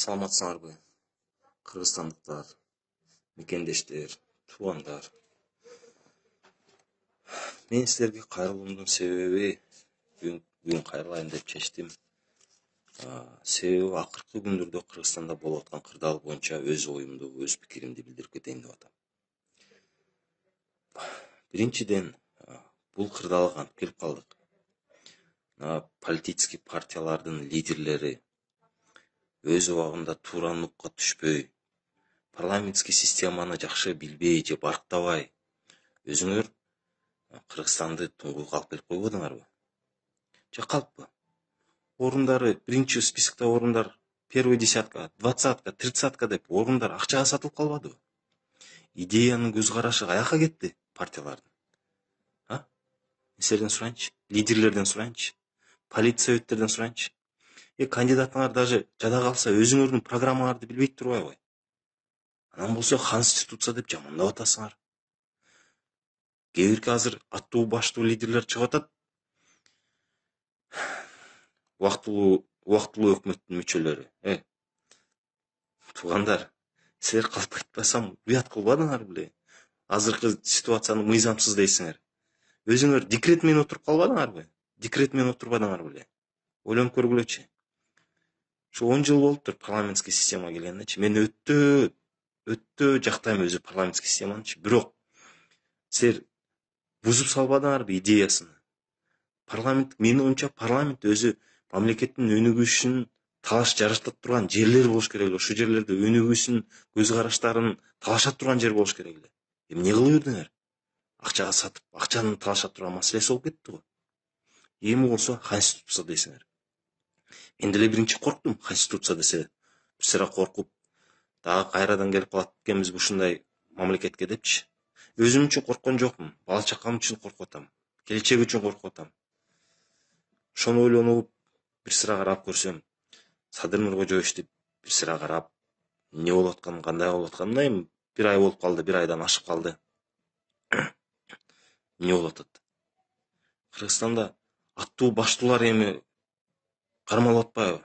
Саламатсыңарбы, кыргызстандыктар, мекендештер, туугандар. Мен силерге кайрылуумдун себеби бүгүн кайрылайын деп чечтим. Себеби акыркы күндөрдө Кыргызстанда болуп аткан кырдаал боюнча өз оюмду, өз пикиримди билдирип кетейин деп атам. Биринчиден, бул кырдаалга кантип келип калдык? Политический партиялардын лидерлери өз убагында туура нукка түшпөй, парламенттик системаны жакшы билбей же барктабай, өзүңөр Кыргызстанды туңгуйга алып келип койбодуңарбы? Же калппы? Орундары, биринчи спискте орундар, первый десятка, 20-ка, 30-ка деп орундар акчага сатылып калбадыбы? Идеянын көз карашы каяка кетти партиялардын? Мен силерден сурайынчы, лидерлерден сурайынчы, политсоветтерден сурайынчы. Кандидатыңар даже жада калса өзүңөрдүн программаңарды билбей турбайбы? Анан болсо конституция деп жамандап атасыңар. Кээ бирки азыр аттуу баштуу лидерлер чыгып атат. Убактылуу өкмөттүн мүчөлөрү. Туугандар, силер калп айтпасам уят кылбадыңар беле? Азыркы ситуацияны мыйзамсыз дейсиңер. Өзүңөр декрет менен отуруп калбадыңарбы? Декрет менен отурбадыңар беле? Ойлонуп көргүлөчү. Şu 10 жыл болуптур парламенттик система келгенчи. Мен өтө жактайм өзү парламенттик системаны. Бирок силер бузуп салбадыңарбы идеясын? Парламент, менин оюмча, парламент өзү мамлекеттин өнүгүшүн талаш жаратып турган жерлер болуш керек эле. Ошол жерлерде өнүгүүсүн, көз караштарын талаша турган жер болуш керек эле. Эмне кылып жүрдүңөр? Акчага сатып, акчаны талаша турган маселеси болуп кетти го. Эми болсо конституция дейсиңер. Мен деле биринчи корктум, конституция десе. Бир сыра коркуп, дагы кайрадан келип калат экенбиз ушундай мамлекетке депчи. Өзүм үчүн корккон жокмун, бала чакам үчүн коркуп атам, келечек үчүн коркуп атам. Ошону ойлонуп, бир сыра карап көрсөм, Садыр Нуркожоевичти бир сыра карап, эмне болуп атканын, кандай болуп атканын, эми бир ай болуп калды, бир айдан ашып калды. Эмне болуп атат? Кыргызстанда аттуу баштуулар эми кармалып атпайбы?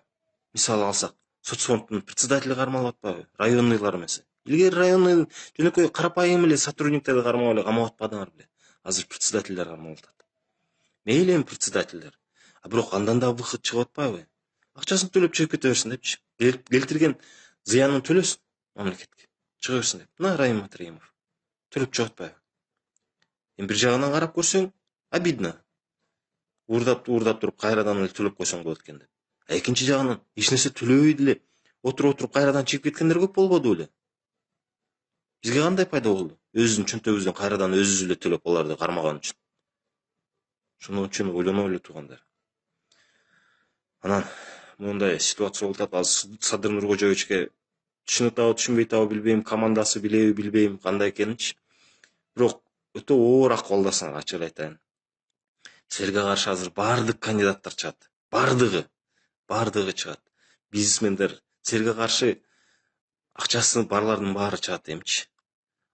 Мисалы алсак, соцфонддун председатели кармалып атпайбы? Районныйлар эмес. Илгери районный жөнөкөй карапайым эле сотрудниктерди кармап эле камап атпадыңар беле? Азыр председательдер кармалып атат. Мейли эми председательдер. Бирок андан да быхыт чыгып атпайбы? Акчасын төлөп чыгып кете берсин депчи. Келтирген зыянын төлөсүн мамлекетке. Чыга берсин деп. Мына Райым Матриимов төлөп чыгып атпайбы? Эми бир жагынан карап көрсөң, обидно. Уурдап туруп кайрадан эле төлөп койсоң болот экен деп. Экинчи жагынан эч нерсе төлөбөй деле отуруп кайрадан чыгып кеткендер көп болбоду беле? Бизге кандай пайда болду? Өзүбүздүн чөнтөгүбүздөн кайрадан өзүбүз эле төлөп аларды кармаган үчүн. Шуның үчүн ойлоно эле туугандар. Анан мындай ситуация болуп атат. Садыр Нуркожоевичке түшүнүп түшүнбөй табы билбейм, командасы билеби билбейм кандай экенинчи. Бирок өтө оор акыбалдасыңар, ачык эле айтайын. Силерге каршы азыр бардык кандидаттар чыгат. Бардыгы чыгат. Бизнесмендер силерге каршы акчасы барлардын баары чыгат эмчи.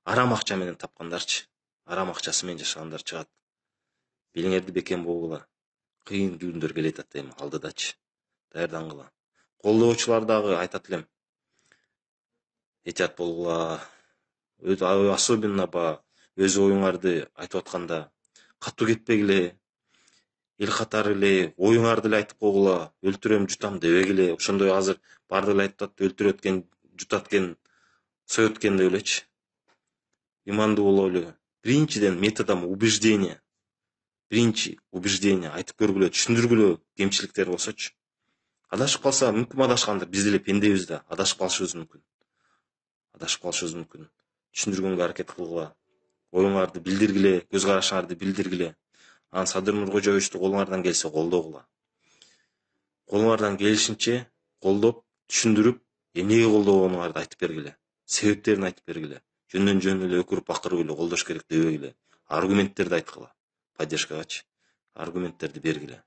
Арам акча менен тапкандарчы. Арам акчасы менен жашагандар чыгат. Белиңерди бекем болгула. Кыйын күндөр келе жатат эми алдыдачы. Даярдангыла. Колдоочулар дагы айтат элем. Этият болгула. Особенно өз оюңарды айтып атканда катуу кетпегиле. Эл катары эле оюңарды эле айтып койгула. Өлтүрөм, жутам дебегиле. Ошондой азыр баардыгы эле айтып атат, өлтүрөт экен, жутат экен, соет экен деп элечи. Имандуу боло эле. Биринчиден методом убеждения. Биринчи убеждение айтып көргүлө, түшүндүргүлө кемчиликтер болсочу. Адашып калса, мүмкүн адашкандыр. Биз деле пендебиз да, адашып калышыбыз мүмкүн. Түшүндүргөнгө аракет кылгыла. Оюңарды билдиргиле, көз карашыңарды билдиргиле. Анан Садыр Нуркожоевичти колуңардан келсе колдогула. Колуңардан келишинче колдоп, түшүндүрүп, эмнеге колдогонуңарды айтып бергиле. Себептерин айтып бергиле. Жөндөн жөн эле өкүрүп бакырып эле колдош керек дебегиле. Аргументтерди айткыла. Поддержкагачы. Аргументтерди бергиле.